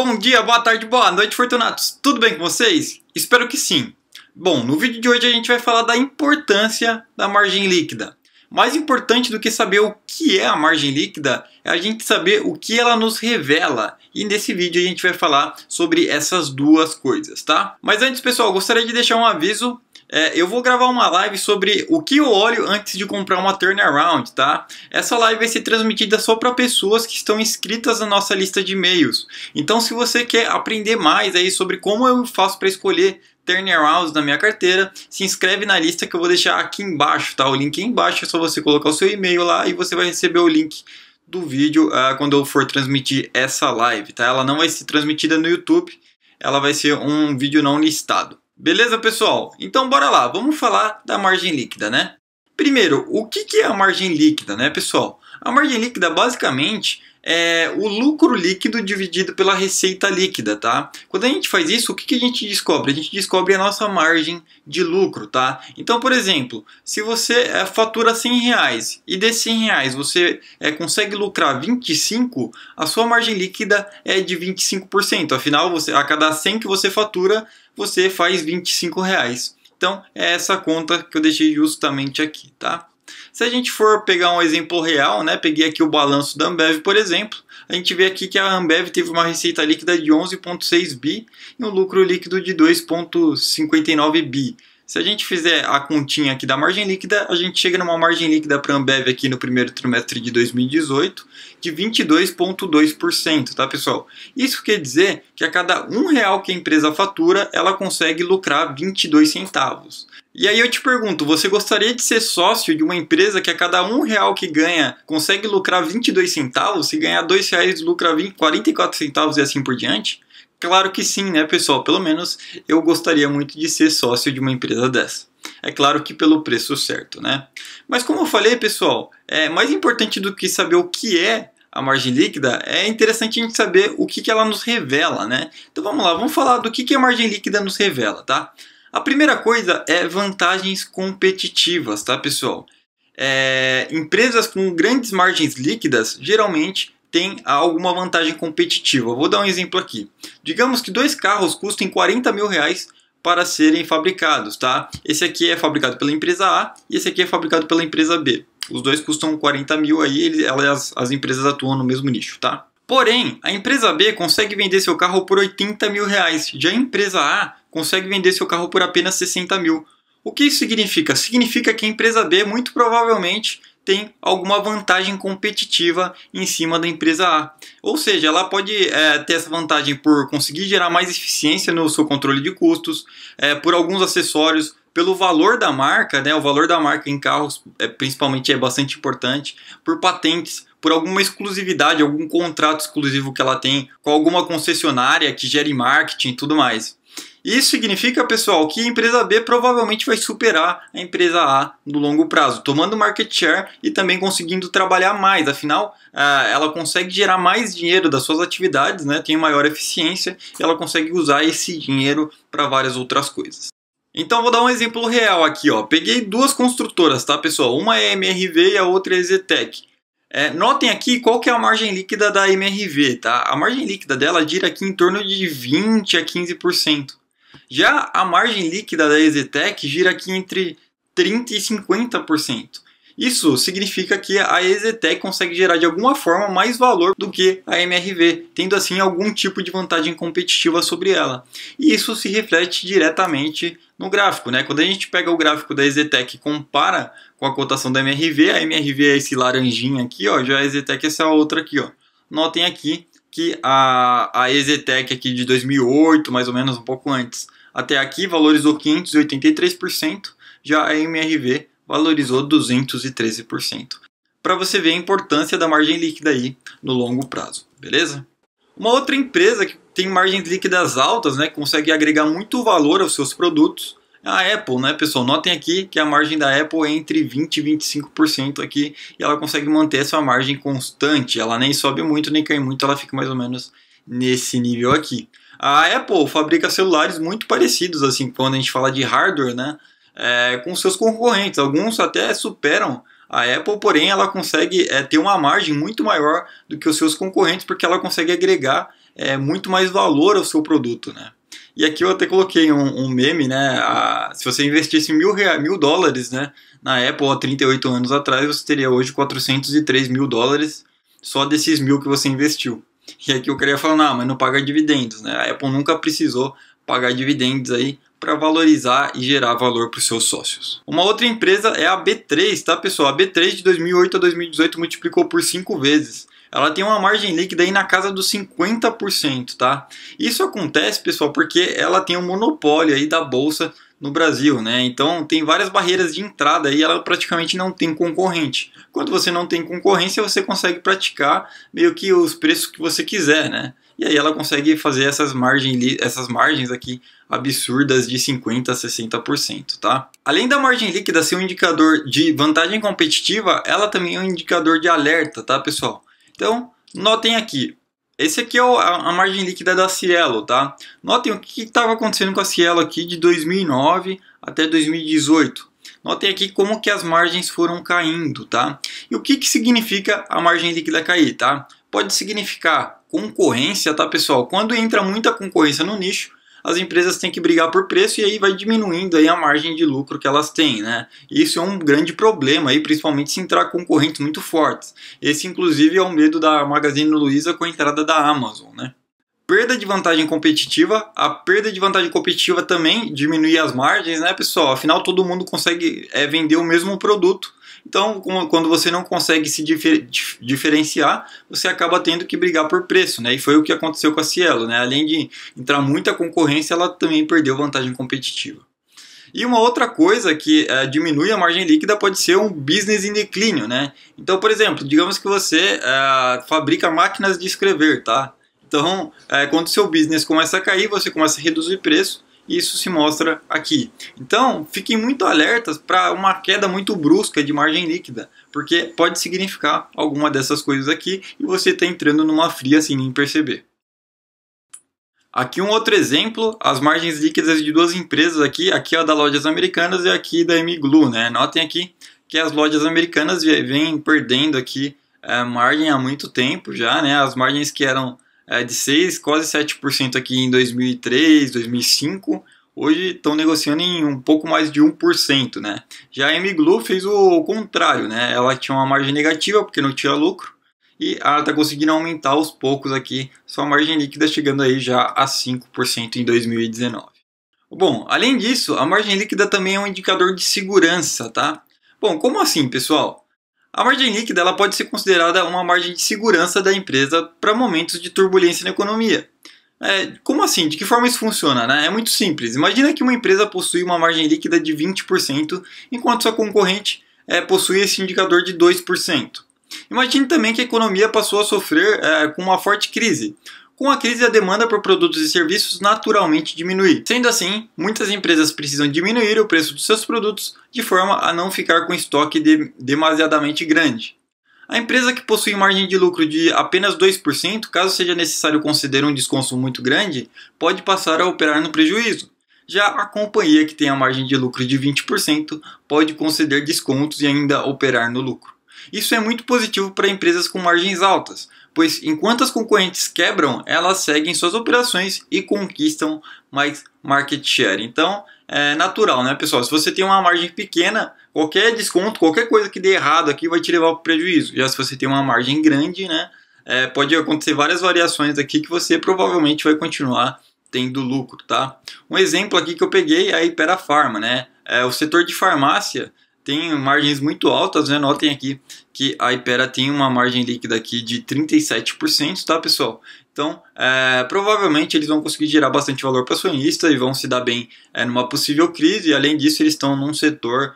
Bom dia, boa tarde, boa noite, Fortunatos! Tudo bem com vocês? Espero que sim! Bom, no vídeo de hoje a gente vai falar da importância da margem líquida. Mais importante do que saber o que é a margem líquida é a gente saber o que ela nos revela. E nesse vídeo a gente vai falar sobre essas duas coisas, tá? Mas antes, pessoal, gostaria de deixar um aviso. Eu vou gravar uma live sobre o que eu olho antes de comprar uma turnaround, tá? Essa live vai ser transmitida só para pessoas que estão inscritas na nossa lista de e-mails. Então, se você quer aprender mais aí sobre como eu faço para escolher turnarounds na minha carteira, se inscreve na lista que eu vou deixar aqui embaixo, tá? O link aí embaixo é só você colocar o seu e-mail lá e você vai receber o link do vídeo quando eu for transmitir essa live, tá? Ela não vai ser transmitida no YouTube, ela vai ser um vídeo não listado. Beleza, pessoal? Então bora lá, vamos falar da margem líquida, né? Primeiro, o que é a margem líquida, né, pessoal? A margem líquida basicamente é o lucro líquido dividido pela receita líquida, tá? Quando a gente faz isso, o que a gente descobre? A gente descobre a nossa margem de lucro, tá? Então, por exemplo, se você fatura R$100 e desses R$100 você consegue lucrar 25, a sua margem líquida é de 25%. Afinal, a cada 100 que você fatura, você faz R$25. Então, é essa conta que eu deixei justamente aqui, tá? Se a gente for pegar um exemplo real, né? Peguei aqui o balanço da Ambev, por exemplo. A gente vê aqui que a Ambev teve uma receita líquida de 11,6 bi e um lucro líquido de 2,59 bi. Se a gente fizer a continha aqui da margem líquida, a gente chega numa margem líquida para a Ambev aqui no primeiro trimestre de 2018 de 22,2%, tá, pessoal? Isso quer dizer que a cada R$1 que a empresa fatura, ela consegue lucrar 22 centavos. E aí eu te pergunto, você gostaria de ser sócio de uma empresa que a cada R$1 que ganha consegue lucrar 22 centavos? Se ganhar R$2 lucra 44 centavos e assim por diante? Claro que sim, né, pessoal? Pelo menos eu gostaria muito de ser sócio de uma empresa dessa. É claro que pelo preço certo, né? Mas como eu falei, pessoal, mais importante do que saber o que é a margem líquida, é interessante a gente saber o que ela nos revela, né? Então vamos lá, vamos falar do que a margem líquida nos revela, tá? A primeira coisa é vantagens competitivas, tá, pessoal? Empresas com grandes margens líquidas geralmente têm alguma vantagem competitiva. Eu vou dar um exemplo aqui. Digamos que dois carros custem R$40 mil para serem fabricados, tá? Esse aqui é fabricado pela empresa A e esse aqui é fabricado pela empresa B. Os dois custam 40 mil aí, as empresas atuam no mesmo nicho, tá? Porém, a empresa B consegue vender seu carro por R$80 mil. Já a empresa A consegue vender seu carro por apenas 60 mil. O que isso significa? Significa que a empresa B muito provavelmente tem alguma vantagem competitiva em cima da empresa A. Ou seja, ela pode ter essa vantagem por conseguir gerar mais eficiência no seu controle de custos, por alguns acessórios, pelo valor da marca, né? O valor da marca em carros principalmente é bastante importante, por patentes, por alguma exclusividade, algum contrato exclusivo que ela tem com alguma concessionária que gere marketing e tudo mais. Isso significa, pessoal, que a empresa B provavelmente vai superar a empresa A no longo prazo, tomando market share e também conseguindo trabalhar mais. Afinal, ela consegue gerar mais dinheiro das suas atividades, né? Tem maior eficiência e ela consegue usar esse dinheiro para várias outras coisas. Então, vou dar um exemplo real aqui, ó. Peguei duas construtoras, tá, pessoal? Uma é a MRV e a outra é a EZTEC. Notem aqui qual que é a margem líquida da MRV, tá? A margem líquida dela gira aqui em torno de 20 a 15%. Já a margem líquida da EZTEC gira aqui entre 30 e 50%. Isso significa que a EZTEC consegue gerar de alguma forma mais valor do que a MRV, tendo assim algum tipo de vantagem competitiva sobre ela. E isso se reflete diretamente no gráfico, né? Quando a gente pega o gráfico da EZTEC e compara com a cotação da MRV, a MRV é esse laranjinha aqui, ó, já a EZTEC é essa outra aqui, ó. Notem aqui que a EZTEC aqui de 2008, mais ou menos um pouco antes, até aqui valorizou 583%, já a MRV valorizou 213%. Para você ver a importância da margem líquida aí no longo prazo, beleza? Uma outra empresa que tem margens líquidas altas, né, consegue agregar muito valor aos seus produtos, é a Apple, né, pessoal? Notem aqui que a margem da Apple é entre 20% e 25% aqui, e ela consegue manter essa margem constante, ela nem sobe muito nem cai muito, ela fica mais ou menos nesse nível aqui. A Apple fabrica celulares muito parecidos, assim, quando a gente fala de hardware, né, com seus concorrentes. Alguns até superam a Apple, porém ela consegue ter uma margem muito maior do que os seus concorrentes, porque ela consegue agregar muito mais valor ao seu produto, né? E aqui eu até coloquei um meme, né? Se você investisse $1.000, né, na Apple há 38 anos atrás, você teria hoje 403 mil dólares só desses 1.000 que você investiu. E aqui eu queria falar, não, mas não paga dividendos, né? A Apple nunca precisou pagar dividendos aí para valorizar e gerar valor para os seus sócios. Uma outra empresa é a B3, tá, pessoal? A B3 de 2008 a 2018 multiplicou por 5 vezes. Ela tem uma margem líquida aí na casa dos 50%, tá? Isso acontece, pessoal, porque ela tem um monopólio aí da bolsa no Brasil, né? Então tem várias barreiras de entrada e ela praticamente não tem concorrente. Quando você não tem concorrência, você consegue praticar meio que os preços que você quiser, né? E aí ela consegue fazer essas margens aqui absurdas de 50% a 60%, tá? Além da margem líquida ser um indicador de vantagem competitiva, ela também é um indicador de alerta, tá, pessoal? Então, notem aqui. Esse aqui é a margem líquida da Cielo, tá? Notem o que estava acontecendo com a Cielo aqui de 2009 até 2018. Notem aqui como que as margens foram caindo, tá? E o que significa a margem líquida cair, tá? Pode significar concorrência, tá, pessoal? Quando entra muita concorrência no nicho, as empresas têm que brigar por preço e aí vai diminuindo aí a margem de lucro que elas têm, né? Isso é um grande problema aí, principalmente se entrar concorrentes muito fortes. Esse, inclusive, é o medo da Magazine Luiza com a entrada da Amazon, né? Perda de vantagem competitiva. A perda de vantagem competitiva também diminui as margens, né, pessoal? Afinal, todo mundo consegue vender o mesmo produto. Então, quando você não consegue se diferenciar, você acaba tendo que brigar por preço, né? E foi o que aconteceu com a Cielo, né? Além de entrar muita concorrência, ela também perdeu vantagem competitiva. E uma outra coisa que diminui a margem líquida pode ser um business em declínio, né? Então, por exemplo, digamos que você fabrica máquinas de escrever, tá? Então, quando o seu business começa a cair, você começa a reduzir preço. Isso se mostra aqui. Então, fiquem muito alertas para uma queda muito brusca de margem líquida, porque pode significar alguma dessas coisas aqui e você está entrando numa fria sem nem perceber. Aqui um outro exemplo, as margens líquidas de duas empresas aqui é a da Lojas Americanas e aqui da Emiglu, né? Notem aqui que as lojas americanas vêm perdendo aqui margem há muito tempo já, né? As margens que eram de 6%, quase 7% aqui em 2003, 2005, hoje estão negociando em um pouco mais de 1%, né? Já a Emiglu fez o contrário, né? Ela tinha uma margem negativa porque não tinha lucro e ela está conseguindo aumentar aos poucos aqui sua margem líquida, chegando aí já a 5% em 2019. Bom, além disso, a margem líquida também é um indicador de segurança, tá? Bom, como assim, pessoal? A margem líquida ela pode ser considerada uma margem de segurança da empresa para momentos de turbulência na economia. Como assim? De que forma isso funciona, né? É muito simples. Imagina que uma empresa possui uma margem líquida de 20%, enquanto sua concorrente possui esse indicador de 2%. Imagine também que a economia passou a sofrer com uma forte crise. Com a crise, a demanda por produtos e serviços naturalmente diminui. Sendo assim, muitas empresas precisam diminuir o preço dos seus produtos de forma a não ficar com estoque demasiadamente grande. A empresa que possui margem de lucro de apenas 2%, caso seja necessário conceder um desconto muito grande, pode passar a operar no prejuízo. Já a companhia que tem a margem de lucro de 20% pode conceder descontos e ainda operar no lucro. Isso é muito positivo para empresas com margens altas, pois enquanto as concorrentes quebram, elas seguem suas operações e conquistam mais market share. Então, é natural, né, pessoal? Se você tem uma margem pequena, qualquer desconto, qualquer coisa que dê errado aqui vai te levar para o prejuízo. Já se você tem uma margem grande, né, pode acontecer várias variações aqui que você provavelmente vai continuar tendo lucro, tá? Um exemplo aqui que eu peguei é a Hypera Pharma, né? O setor de farmácia tem margens muito altas, né? Notem aqui que a Hypera tem uma margem líquida aqui de 37%, tá, pessoal? Então, provavelmente eles vão conseguir gerar bastante valor para acionista e vão se dar bem numa possível crise. E além disso, eles estão num setor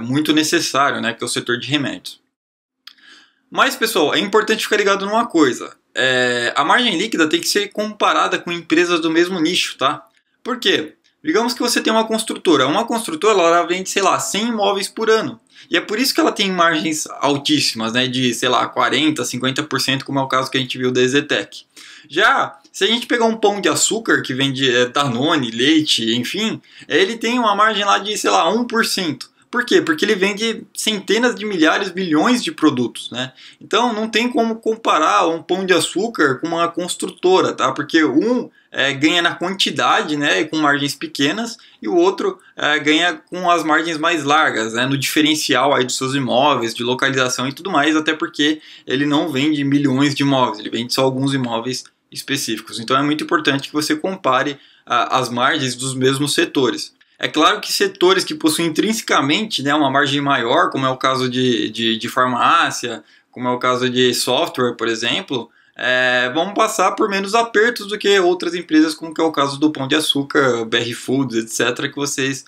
muito necessário, né? Que é o setor de remédios. Mas, pessoal, é importante ficar ligado numa coisa. A margem líquida tem que ser comparada com empresas do mesmo nicho, tá? Por quê? Digamos que você tem uma construtora. Uma construtora ela vende, sei lá, 100 imóveis por ano. E é por isso que ela tem margens altíssimas, né? De, sei lá, 40%, 50%, como é o caso que a gente viu da EZTEC. Já, se a gente pegar um pão de açúcar que vende Danone, leite, enfim, ele tem uma margem lá de, sei lá, 1%. Por quê? Porque ele vende centenas de milhares, bilhões de produtos, né? Então não tem como comparar um pão de açúcar com uma construtora, tá? Porque um ganha na quantidade, né, com margens pequenas, e o outro ganha com as margens mais largas, né, no diferencial aí dos seus imóveis, de localização e tudo mais, até porque ele não vende milhões de imóveis, ele vende só alguns imóveis específicos. Então é muito importante que você compare as margens dos mesmos setores. É claro que setores que possuem intrinsecamente, né, uma margem maior, como é o caso de farmácia, como é o caso de software, por exemplo, vão passar por menos apertos do que outras empresas, como que é o caso do Pão de Açúcar, BR Foods, etc., que vocês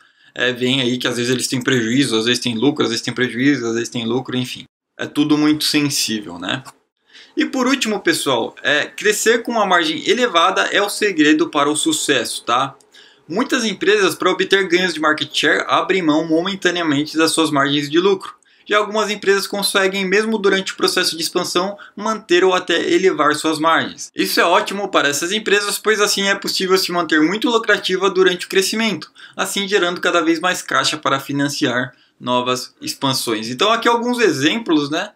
veem aí que às vezes eles têm prejuízo, às vezes tem lucro, às vezes tem prejuízo, às vezes tem lucro, enfim. É tudo muito sensível, né? E por último, pessoal, crescer com uma margem elevada é o segredo para o sucesso, tá? Muitas empresas, para obter ganhos de market share, abrem mão momentaneamente das suas margens de lucro. Já algumas empresas conseguem, mesmo durante o processo de expansão, manter ou até elevar suas margens. Isso é ótimo para essas empresas, pois assim é possível se manter muito lucrativa durante o crescimento, assim gerando cada vez mais caixa para financiar novas expansões. Então aqui alguns exemplos, né?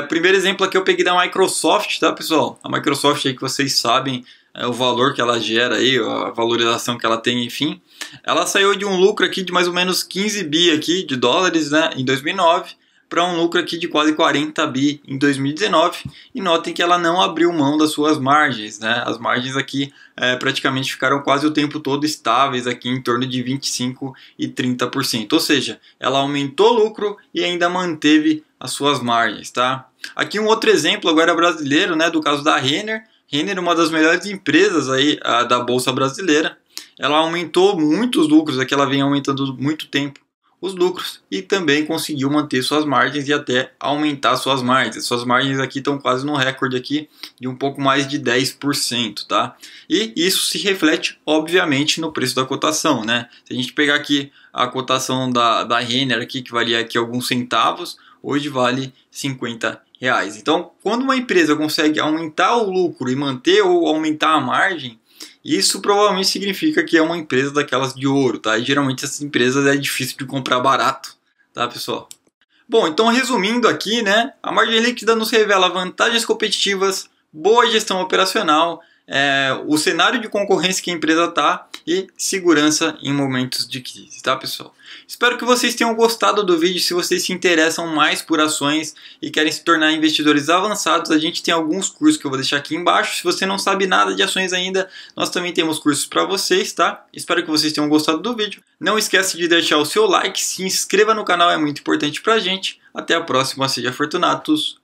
O primeiro exemplo aqui eu peguei da Microsoft, tá, pessoal? A Microsoft aí que vocês sabem o valor que ela gera aí, a valorização que ela tem, enfim. Ela saiu de um lucro aqui de mais ou menos 15 bi aqui de dólares, né, em 2009, para um lucro aqui de quase 40 bi em 2019. E notem que ela não abriu mão das suas margens, né? As margens aqui praticamente ficaram quase o tempo todo estáveis aqui em torno de 25% e 30%. Ou seja, ela aumentou o lucro e ainda manteve as suas margens, tá? Aqui um outro exemplo agora brasileiro, né, do caso da Renner. Renner é uma das melhores empresas aí da Bolsa Brasileira. Ela aumentou muito os lucros, aqui ela vem aumentando muito tempo os lucros e também conseguiu manter suas margens e até aumentar suas margens. Suas margens aqui estão quase no recorde aqui de um pouco mais de 10%, tá? E isso se reflete, obviamente, no preço da cotação, né? Se a gente pegar aqui a cotação da Renner aqui, que valia aqui alguns centavos, hoje vale R$50. Então, quando uma empresa consegue aumentar o lucro e manter ou aumentar a margem, isso provavelmente significa que é uma empresa daquelas de ouro, tá? E geralmente essas empresas é difícil de comprar barato, tá, pessoal? Bom, então resumindo aqui, né? A margem líquida nos revela vantagens competitivas, boa gestão operacional, o cenário de concorrência que a empresa está e segurança em momentos de crise, tá, pessoal? Espero que vocês tenham gostado do vídeo. Se vocês se interessam mais por ações e querem se tornar investidores avançados, a gente tem alguns cursos que eu vou deixar aqui embaixo. Se você não sabe nada de ações ainda, nós também temos cursos para vocês, tá? Espero que vocês tenham gostado do vídeo. Não esquece de deixar o seu like, se inscreva no canal, é muito importante pra gente. Até a próxima, seja fortunatos.